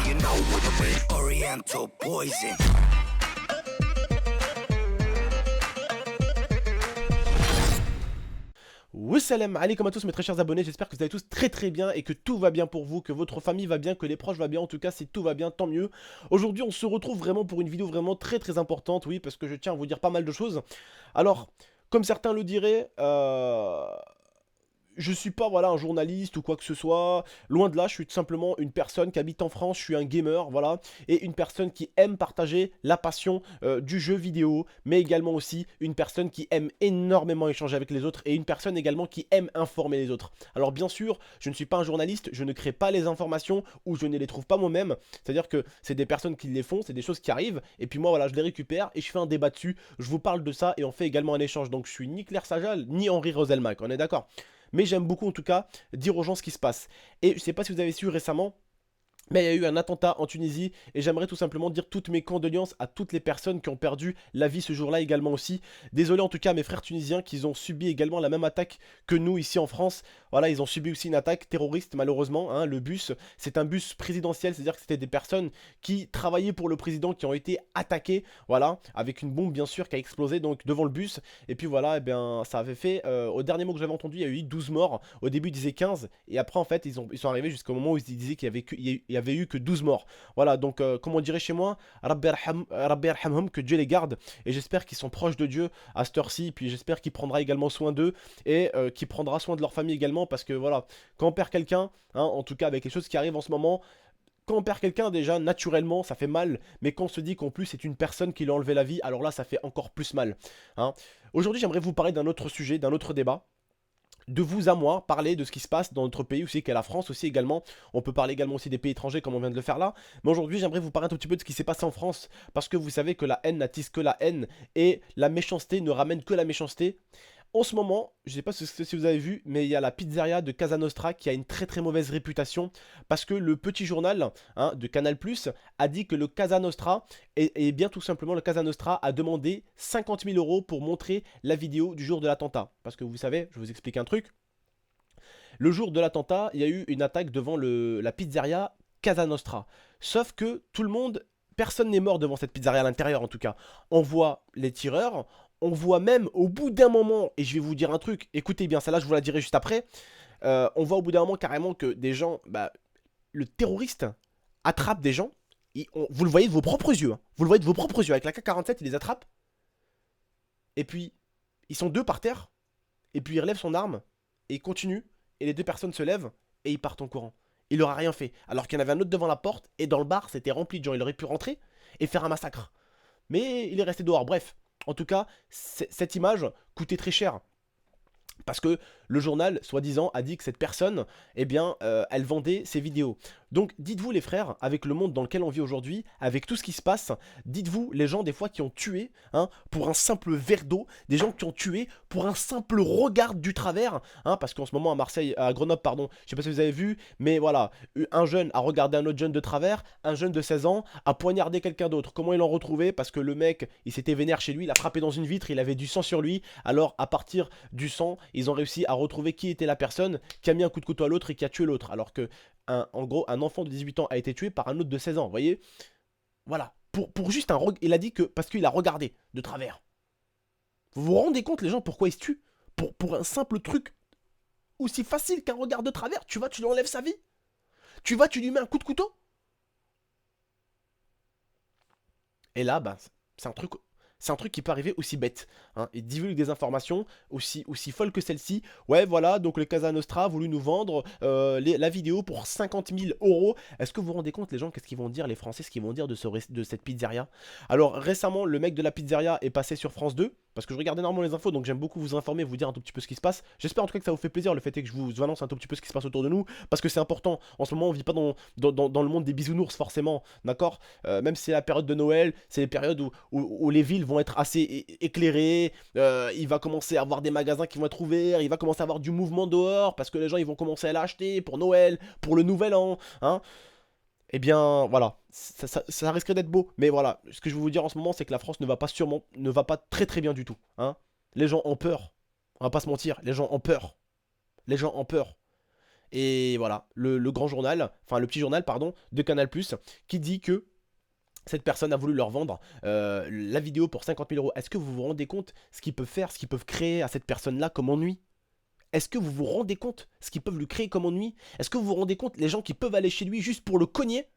you know what I mean? Oriental poison. Wassalam alaikum à tous mes très chers abonnés, j'espère que vous allez tous très bien et que tout va bien pour vous, que votre famille va bien, que les proches vont bien, en tout cas si tout va bien tant mieux. Aujourd'hui on se retrouve vraiment pour une vidéo vraiment très importante, oui, parce que je tiens à vous dire pas mal de choses. Alors, comme certains le diraient, je suis pas voilà un journaliste ou quoi que ce soit, loin de là, je suis tout simplement une personne qui habite en France, je suis un gamer, voilà, et une personne qui aime partager la passion du jeu vidéo, mais également aussi une personne qui aime énormément échanger avec les autres et une personne également qui aime informer les autres. Alors bien sûr, je ne suis pas un journaliste, je ne crée pas les informations ou je ne les trouve pas moi-même, c'est-à-dire que c'est des personnes qui les font, c'est des choses qui arrivent, et puis moi voilà, je les récupère et je fais un débat dessus, je vous parle de ça et on fait également un échange, donc je suis ni Claire Sajal, ni Henri Roselmack, on est d'accord? Mais j'aime beaucoup en tout cas dire aux gens ce qui se passe. Et je ne sais pas si vous avez su récemment, mais il y a eu un attentat en Tunisie et j'aimerais tout simplement dire toutes mes condoléances à toutes les personnes qui ont perdu la vie ce jour-là également aussi. Désolé en tout cas à mes frères tunisiens qui ont subi également la même attaque que nous ici en France. Voilà, ils ont subi aussi une attaque terroriste malheureusement, hein. Le bus, c'est un bus présidentiel, c'est-à-dire que c'était des personnes qui travaillaient pour le président qui ont été attaquées, voilà, avec une bombe bien sûr qui a explosé donc devant le bus. Et puis voilà, et bien ça avait fait, au dernier mot que j'avais entendu, il y a eu 12 morts. Au début ils disaient 15 et après en fait ils sont arrivés jusqu'au moment où ils disaient qu'il y avait eu que 12 morts. Voilà, donc comme on dirait chez moi, Rabbi Arhamhum, que Dieu les garde. Et j'espère qu'ils sont proches de Dieu à cette heure-ci. Puis j'espère qu'il prendra également soin d'eux et qu'il prendra soin de leur famille également. Parce que voilà, quand on perd quelqu'un, hein, en tout cas avec les choses qui arrivent en ce moment, quand on perd quelqu'un déjà naturellement ça fait mal, mais quand on se dit qu'en plus c'est une personne qui lui a enlevé la vie, alors là ça fait encore plus mal, hein. Aujourd'hui j'aimerais vous parler d'un autre sujet, d'un autre débat, de vous à moi, parler de ce qui se passe dans notre pays aussi, qu'est la France aussi également. On peut parler également aussi des pays étrangers comme on vient de le faire là. Mais aujourd'hui, j'aimerais vous parler un tout petit peu de ce qui s'est passé en France. Parce que vous savez que la haine n'attise que la haine. Et la méchanceté ne ramène que la méchanceté. En ce moment, je ne sais pas si vous avez vu, mais il y a la pizzeria de Casa Nostra qui a une très mauvaise réputation parce que le petit journal, hein, de Canal+ a dit que le Casa Nostra, et bien tout simplement le Casa Nostra a demandé 50 000 € pour montrer la vidéo du jour de l'attentat. Parce que vous savez, je vous explique un truc. Le jour de l'attentat, il y a eu une attaque devant la pizzeria Casa Nostra. Sauf que tout le monde, personne n'est mort devant cette pizzeria à l'intérieur en tout cas. On voit les tireurs, on voit même au bout d'un moment, et je vais vous dire un truc, écoutez bien, celle-là je vous la dirai juste après, on voit au bout d'un moment carrément que des gens, le terroriste attrape des gens, vous le voyez de vos propres yeux, hein, vous le voyez de vos propres yeux, avec la K-47 il les attrape, et puis ils sont deux par terre, et puis il relève son arme, et il continue, et les deux personnes se lèvent, et ils partent en courant. Il leur a rien fait, alors qu'il y en avait un autre devant la porte, et dans le bar c'était rempli de gens, il aurait pu rentrer et faire un massacre. Mais il est resté dehors, bref. En tout cas, cette image coûtait très cher. Parce que le journal, soi-disant, a dit que cette personne, eh bien, elle vendait ses vidéos. Donc, dites-vous les frères, avec le monde dans lequel on vit aujourd'hui, avec tout ce qui se passe, dites-vous les gens des fois qui ont tué, hein, pour un simple verre d'eau, des gens qui ont tué pour un simple regard du travers, hein, parce qu'en ce moment à Marseille, à Grenoble, pardon, je sais pas si vous avez vu, mais voilà, un jeune a regardé un autre jeune de travers, un jeune de 16 ans a poignardé quelqu'un d'autre. Comment ils l'ont retrouvé? Parce que le mec, il s'était vénère chez lui, il a frappé dans une vitre, il avait du sang sur lui, alors à partir du sang, ils ont réussi à retrouver qui était la personne qui a mis un coup de couteau à l'autre et qui a tué l'autre. Alors que, en gros, un enfant de 18 ans a été tué par un autre de 16 ans, vous voyez? Voilà. Pour juste un... Il a dit que parce qu'il a regardé de travers. Vous vous rendez compte, les gens, pourquoi ils se tuent? Pour un simple truc aussi facile qu'un regard de travers. Tu vas, tu lui enlèves sa vie? Tu vas, tu lui mets un coup de couteau? Et là, c'est un truc... C'est un truc qui peut arriver aussi bête, hein. Il divulgue des informations aussi folles que celle-ci. Ouais, voilà, donc le Casa Nostra a voulu nous vendre la vidéo pour 50 000 €. Est-ce que vous vous rendez compte, les gens, qu'est-ce qu'ils vont dire, les Français, ce qu'ils vont dire de cette pizzeria? Alors, récemment, le mec de la pizzeria est passé sur France 2, parce que je regardais énormément les infos, donc j'aime beaucoup vous informer, vous dire un tout petit peu ce qui se passe. J'espère en tout cas que ça vous fait plaisir, le fait est que je vous annonce un tout petit peu ce qui se passe autour de nous, parce que c'est important. En ce moment, on vit pas dans le monde des bisounours, forcément, d'accord? Même si c'est la période de Noël, c'est les périodes où les villes vont être assez éclairées, il va commencer à avoir des magasins qui vont être ouverts, il va commencer à avoir du mouvement dehors, parce que les gens ils vont commencer à l'acheter pour Noël, pour le nouvel an, hein. Eh bien, voilà, ça risquerait d'être beau, mais voilà, ce que je veux vous dire en ce moment, c'est que la France ne va pas très bien du tout, hein. Les gens ont peur, on va pas se mentir, les gens ont peur, les gens ont peur. Et voilà, le grand journal, enfin le petit journal, pardon, de Canal+, qui dit que cette personne a voulu leur vendre la vidéo pour 50 000 euros. Est-ce que vous vous rendez compte ce qu'ils peuvent faire, ce qu'ils peuvent créer à cette personne-là comme ennui? Est-ce que vous vous rendez compte ce qu'ils peuvent lui créer comme ennui? Est-ce que vous vous rendez compte les gens qui peuvent aller chez lui juste pour le cogner?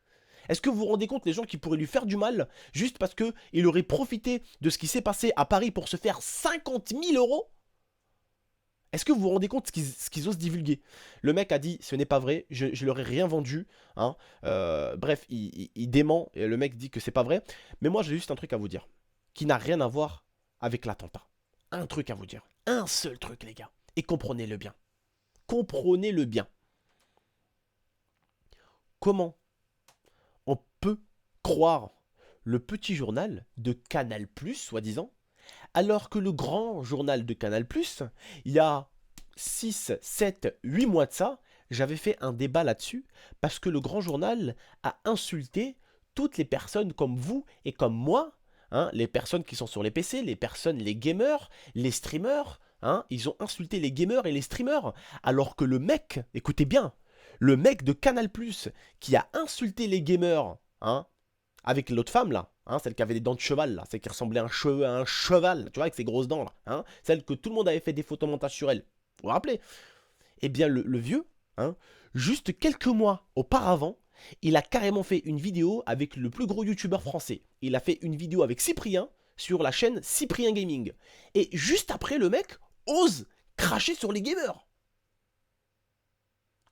Est-ce que vous vous rendez compte les gens qui pourraient lui faire du mal juste parce qu'il aurait profité de ce qui s'est passé à Paris pour se faire 50 000 euros? Est-ce que vous vous rendez compte ce qu'ils osent divulguer? Le mec a dit ce n'est pas vrai, je leur ai rien vendu. Hein. Bref, il dément et le mec dit que c'est pas vrai. Mais moi j'ai juste un truc à vous dire qui n'a rien à voir avec l'attentat. Un truc à vous dire. Un seul truc les gars. Et comprenez-le bien. Comprenez-le bien. Comment on peut croire le petit journal de Canal+, soi-disant, alors que le grand journal de Canal+, il y a 6, 7, 8 mois de ça, j'avais fait un débat là-dessus, parce que le grand journal a insulté toutes les personnes comme vous et comme moi, hein, les personnes qui sont sur les PC, les personnes, les gamers, les streamers, hein, ils ont insulté les gamers et les streamers, alors que le mec, écoutez bien, le mec de Canal+, qui a insulté les gamers, hein, avec l'autre femme là, hein, celle qui avait des dents de cheval là, celle qui ressemblait à un cheval, tu vois, avec ses grosses dents là, hein, celle que tout le monde avait fait des photomontages sur elle, vous vous rappelez? Eh bien le vieux, hein, juste quelques mois auparavant, il a carrément fait une vidéo avec le plus gros youtubeur français. Il a fait une vidéo avec Cyprien sur la chaîne Cyprien Gaming. Et juste après, le mec ose cracher sur les gamers.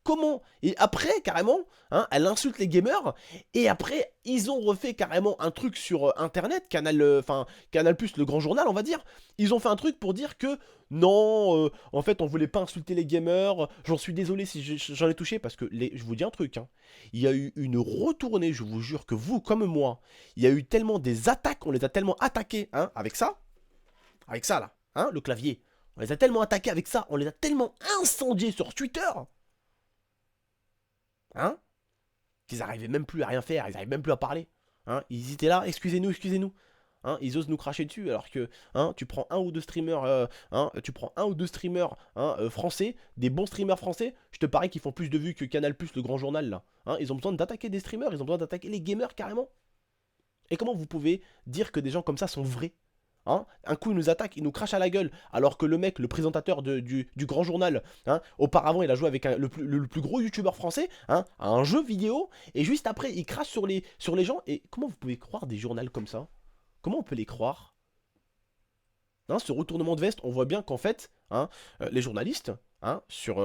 Comment? Et après, carrément, hein, elle insulte les gamers. Et après, ils ont refait carrément un truc sur Internet, Canal+, le grand journal, on va dire. Ils ont fait un truc pour dire que non, en fait, on voulait pas insulter les gamers. J'en suis désolé si j'en ai touché parce que je vous dis un truc. Hein, il y a eu une retournée, je vous jure que vous, comme moi, il y a eu tellement des attaques, on les a tellement attaqués, hein, avec ça là, hein, le clavier. On les a tellement attaqués avec ça, on les a tellement incendiés sur Twitter. Hein, qu'ils n'arrivaient même plus à rien faire, ils n'arrivaient même plus à parler. Hein, ils étaient là, excusez-nous, excusez-nous. Hein, ils osent nous cracher dessus alors que hein, tu prends un ou deux streamers, français, des bons streamers français, je te parie qu'ils font plus de vues que Canal+, le grand journal là. Hein, ils ont besoin d'attaquer des streamers, ils ont besoin d'attaquer les gamers carrément. Et comment vous pouvez dire que des gens comme ça sont vrais? Hein, un coup il nous attaque, il nous crache à la gueule, alors que le mec, le présentateur du grand journal, hein, auparavant il a joué avec le plus gros youtubeur français, hein, à un jeu vidéo, et juste après il crache sur les gens. Et comment vous pouvez croire des journaux comme ça? Comment on peut les croire? Hein, ce retournement de veste, on voit bien qu'en fait, hein, les journalistes, hein, sur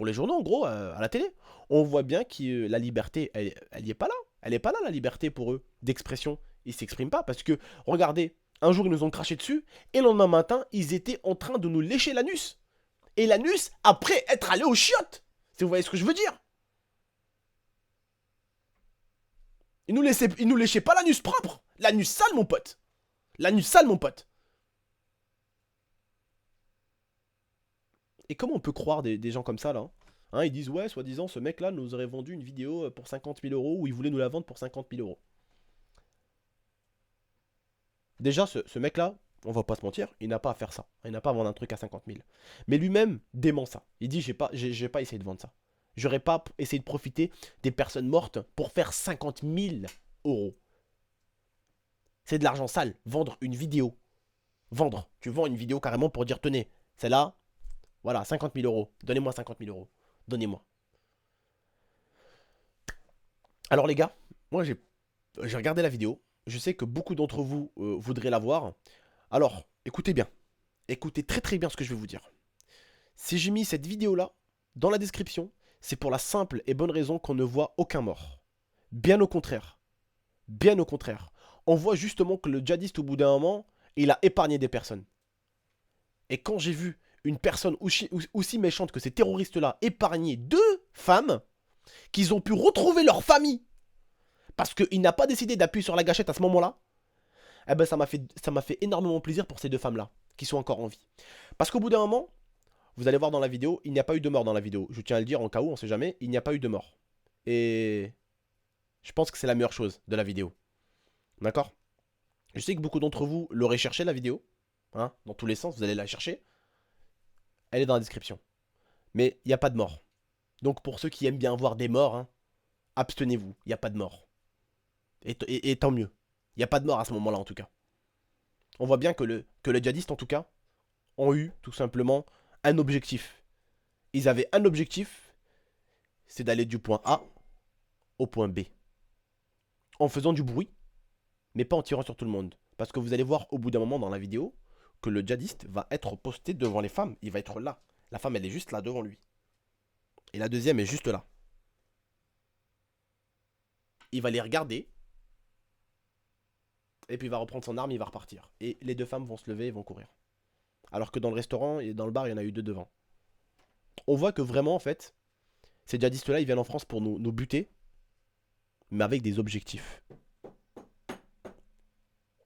les journaux en gros, à la télé, on voit bien que la liberté, elle y est pas là. Elle est pas là la liberté pour eux d'expression. Ils s'expriment pas parce que, regardez, un jour ils nous ont craché dessus et le lendemain matin, ils étaient en train de nous lécher l'anus. Et l'anus après être allé aux chiottes. Si vous voyez ce que je veux dire. Ils nous léchaient pas l'anus propre. L'anus sale, mon pote. L'anus sale, mon pote. Et comment on peut croire des gens comme ça, là? Hein, ils disent, ouais, soi-disant, ce mec-là nous aurait vendu une vidéo pour 50 000 euros ou il voulait nous la vendre pour 50 000 euros. Déjà, ce mec-là, on va pas se mentir, il n'a pas à faire ça. Il n'a pas à vendre un truc à 50 000. Mais lui-même dément ça. Il dit, j'ai pas essayé de vendre ça. J'aurais pas essayé de profiter des personnes mortes pour faire 50 000 euros. C'est de l'argent sale. Vendre une vidéo. Vendre. Tu vends une vidéo carrément pour dire, tenez, celle-là, voilà, 50 000 euros. Donnez-moi 50 000 euros. Donnez-moi. Alors les gars, moi j'ai regardé la vidéo. Je sais que beaucoup d'entre vous voudraient la voir. Alors, écoutez bien. Écoutez très très bien ce que je vais vous dire. Si j'ai mis cette vidéo-là dans la description, c'est pour la simple et bonne raison qu'on ne voit aucun mort. Bien au contraire. Bien au contraire. On voit justement que le djihadiste, au bout d'un moment, il a épargné des personnes. Et quand j'ai vu une personne aussi méchante que ces terroristes-là épargner 2 femmes, qu'ils ont pu retrouver leur famille, parce qu'il n'a pas décidé d'appuyer sur la gâchette à ce moment-là, eh ben ça m'a fait énormément plaisir pour ces 2 femmes-là, qui sont encore en vie. Parce qu'au bout d'un moment, vous allez voir dans la vidéo, il n'y a pas eu de mort dans la vidéo. Je tiens à le dire en cas où, on sait jamais, il n'y a pas eu de mort. Et je pense que c'est la meilleure chose de la vidéo. D'accord? Je sais que beaucoup d'entre vous l'auraient cherché la vidéo. Hein, dans tous les sens, vous allez la chercher. Elle est dans la description. Mais il n'y a pas de mort. Donc pour ceux qui aiment bien voir des morts, hein, abstenez-vous, il n'y a pas de mort. Et tant mieux. Il n'y a pas de mort à ce moment-là en tout cas. On voit bien que les djihadistes en tout cas ont eu tout simplement un objectif. Ils avaient un objectif, c'est d'aller du point A au point B. En faisant du bruit, mais pas en tirant sur tout le monde. Parce que vous allez voir au bout d'un moment dans la vidéo que le djihadiste va être posté devant les femmes. Il va être là. La femme, elle est juste là devant lui. Et la deuxième est juste là. Il va les regarder. Et puis il va reprendre son arme, il va repartir. Et les deux femmes vont se lever et vont courir. Alors que dans le restaurant et dans le bar, il y en a eu deux devant. On voit que vraiment, en fait, ces djihadistes-là, ils viennent en France pour nous buter, mais avec des objectifs.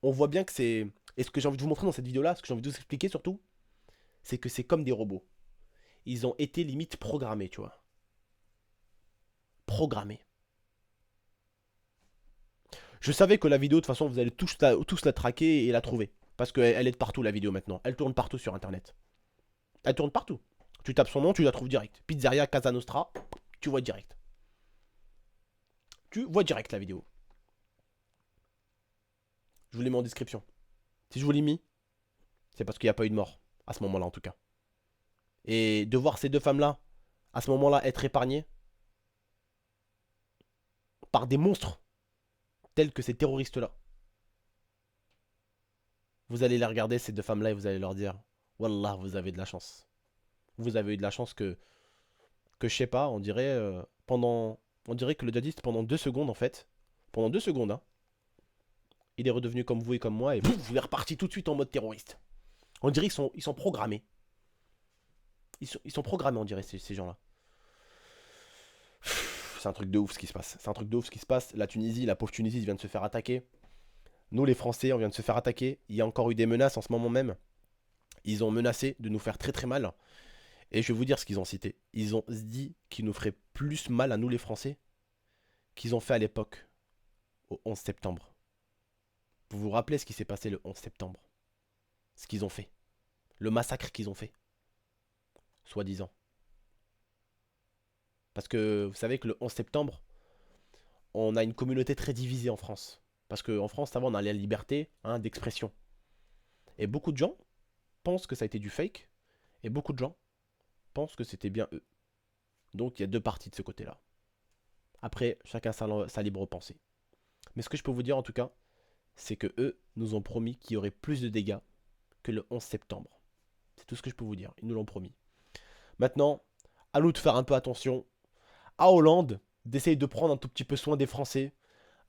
On voit bien que c'est... Et ce que j'ai envie de vous montrer dans cette vidéo-là, ce que j'ai envie de vous expliquer surtout, c'est que c'est comme des robots. Ils ont été limite programmés, tu vois. Programmés. Je savais que la vidéo, de toute façon, vous allez tous la traquer et la trouver. Parce qu'elle est de partout, la vidéo, maintenant. Elle tourne partout sur Internet. Elle tourne partout. Tu tapes son nom, tu la trouves direct. Pizzeria Casa Nostra, tu vois direct. Tu vois direct la vidéo. Je vous l'ai mis en description. Si je vous l'ai mis, c'est parce qu'il n'y a pas eu de mort. À ce moment-là, en tout cas. Et de voir ces deux femmes-là, à ce moment-là, être épargnées par des monstres tels que ces terroristes-là. Vous allez les regarder, ces deux femmes-là, et vous allez leur dire Wallah, vous avez de la chance. Vous avez eu de la chance que je sais pas, on dirait on dirait que le djihadiste, pendant 2 secondes, en fait, pendant 2 secondes, hein, il est redevenu comme vous et comme moi, et vous est reparti tout de suite en mode terroriste. On dirait qu'ils sont programmés. Ils sont programmés, on dirait, ces gens-là. C'est un truc de ouf ce qui se passe. C'est un truc de ouf ce qui se passe. La Tunisie, la pauvre Tunisie vient de se faire attaquer. Nous, les Français, on vient de se faire attaquer. Il y a encore eu des menaces en ce moment même. Ils ont menacé de nous faire très très mal. Et je vais vous dire ce qu'ils ont cité. Ils ont dit qu'ils nous feraient plus mal à nous les Français qu'ils ont fait à l'époque, au 11 septembre. Vous vous rappelez ce qui s'est passé le 11 septembre? Ce qu'ils ont fait. Le massacre qu'ils ont fait. Soi-disant. Parce que vous savez que le 11 septembre, on a une communauté très divisée en France. Parce qu'en France, avant, on a la liberté, hein, d'expression. Et beaucoup de gens pensent que ça a été du fake. Et beaucoup de gens pensent que c'était bien eux. Donc il y a deux parties de ce côté-là. Après, chacun sa libre pensée. Mais ce que je peux vous dire en tout cas, c'est que eux nous ont promis qu'il y aurait plus de dégâts que le 11 septembre. C'est tout ce que je peux vous dire. Ils nous l'ont promis. Maintenant, à nous de faire un peu attention. À Hollande, d'essayer de prendre un tout petit peu soin des Français.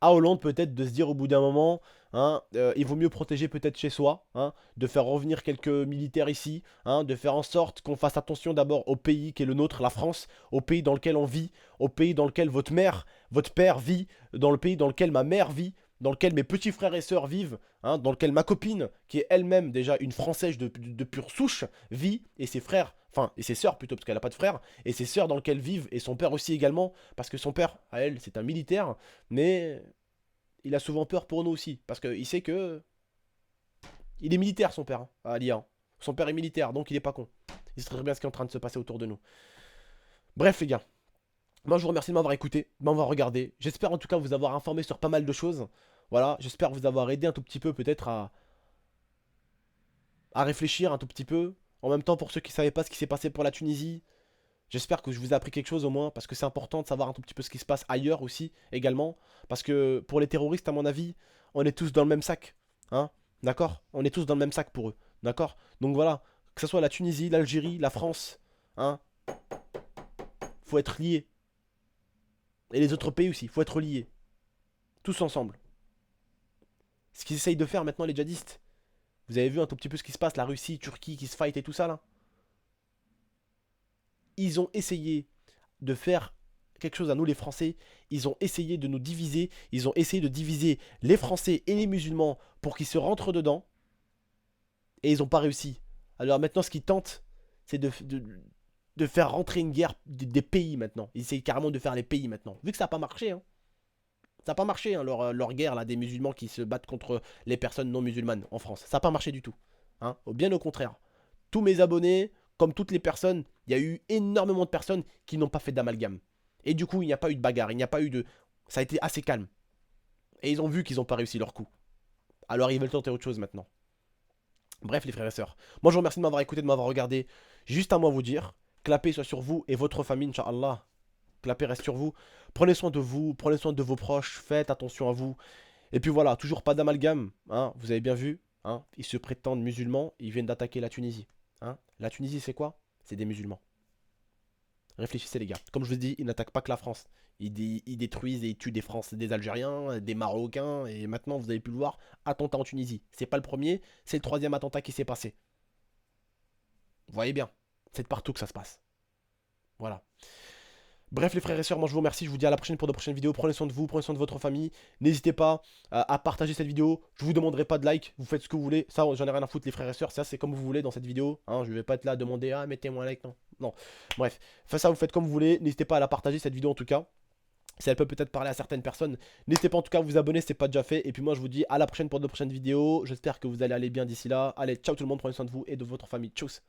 À Hollande, peut-être de se dire au bout d'un moment, hein, il vaut mieux protéger peut-être chez soi, hein, de faire revenir quelques militaires ici, hein, de faire en sorte qu'on fasse attention d'abord au pays qui est le nôtre, la France, au pays dans lequel on vit, au pays dans lequel votre mère, votre père vit, dans le pays dans lequel ma mère vit, dans lequel mes petits frères et sœurs vivent, hein, dans lequel ma copine, qui est elle-même déjà une Française de pure souche, vit, et ses frères, enfin, et ses sœurs plutôt, parce qu'elle n'a pas de frères, et ses sœurs dans lesquelles vivent, et son père aussi également, parce que son père, à elle, c'est un militaire, mais il a souvent peur pour nous aussi, parce qu'il sait que... Il est militaire, son père, hein, à l'IA. Son père est militaire, donc il est pas con. Il sait très bien ce qui est en train de se passer autour de nous. Bref, les gars. Moi, je vous remercie de m'avoir écouté, de m'avoir regardé. J'espère en tout cas vous avoir informé sur pas mal de choses. Voilà, j'espère vous avoir aidé un tout petit peu peut-être à réfléchir un tout petit peu. En même temps, pour ceux qui ne savaient pas ce qui s'est passé pour la Tunisie, j'espère que je vous ai appris quelque chose au moins, parce que c'est important de savoir un tout petit peu ce qui se passe ailleurs aussi, également. Parce que pour les terroristes, à mon avis, on est tous dans le même sac. Hein, d'accord? On est tous dans le même sac pour eux. D'accord? Donc voilà, que ce soit la Tunisie, l'Algérie, la France, hein, faut être liés. Et les autres pays aussi, faut être liés. Tous ensemble. Ce qu'ils essayent de faire maintenant, les djihadistes. Vous avez vu un tout petit peu ce qui se passe, la Russie, Turquie qui se fight et tout ça là. Ils ont essayé de faire quelque chose à nous les Français. Ils ont essayé de nous diviser. Ils ont essayé de diviser les Français et les musulmans pour qu'ils se rentrent dedans. Et ils n'ont pas réussi. Alors maintenant, ce qu'ils tentent, c'est de faire rentrer une guerre des pays maintenant. Ils essayent carrément de faire les pays maintenant. Vu que ça n'a pas marché, hein. Ça n'a pas marché, hein, leur guerre là, des musulmans qui se battent contre les personnes non musulmanes en France. Ça n'a pas marché du tout. Hein. Bien au contraire. Tous mes abonnés, comme toutes les personnes, Il y a eu énormément de personnes qui n'ont pas fait d'amalgame. Et du coup, il n'y a pas eu de bagarre, il n'y a pas eu de... Ça a été assez calme. Et ils ont vu qu'ils n'ont pas réussi leur coup. Alors ils veulent tenter autre chose maintenant. Bref les frères et sœurs, moi je vous remercie de m'avoir écouté, de m'avoir regardé. Juste à moi vous dire, que la paix soit sur vous et votre famille, Inch'Allah. Que la paix reste sur vous. Prenez soin de vous, prenez soin de vos proches, faites attention à vous. Et puis voilà, toujours pas d'amalgame, hein, vous avez bien vu, hein, ils se prétendent musulmans, ils viennent d'attaquer la Tunisie. Hein. La Tunisie c'est quoi? C'est des musulmans. Réfléchissez les gars, comme je vous dis, ils n'attaquent pas que la France. Ils détruisent et ils tuent des Français, des Algériens, des Marocains, et maintenant vous avez pu le voir, attentat en Tunisie. C'est pas le premier, c'est le troisième attentat qui s'est passé. Vous voyez bien, c'est de partout que ça se passe. Voilà. Bref les frères et sœurs, moi je vous remercie, je vous dis à la prochaine pour de prochaines vidéos, prenez soin de vous, prenez soin de votre famille, n'hésitez pas à partager cette vidéo, je vous demanderai pas de like, vous faites ce que vous voulez, ça j'en ai rien à foutre les frères et sœurs, ça c'est comme vous voulez dans cette vidéo, hein, je vais pas être là à demander ah mettez-moi un like, non, non, bref, faites ça vous faites comme vous voulez, n'hésitez pas à la partager cette vidéo en tout cas, si elle peut peut-être parler à certaines personnes, n'hésitez pas en tout cas à vous abonner si c'est pas déjà fait, et puis moi je vous dis à la prochaine pour de prochaines vidéos, j'espère que vous allez aller bien d'ici là, allez ciao tout le monde, prenez soin de vous et de votre famille, tchuss.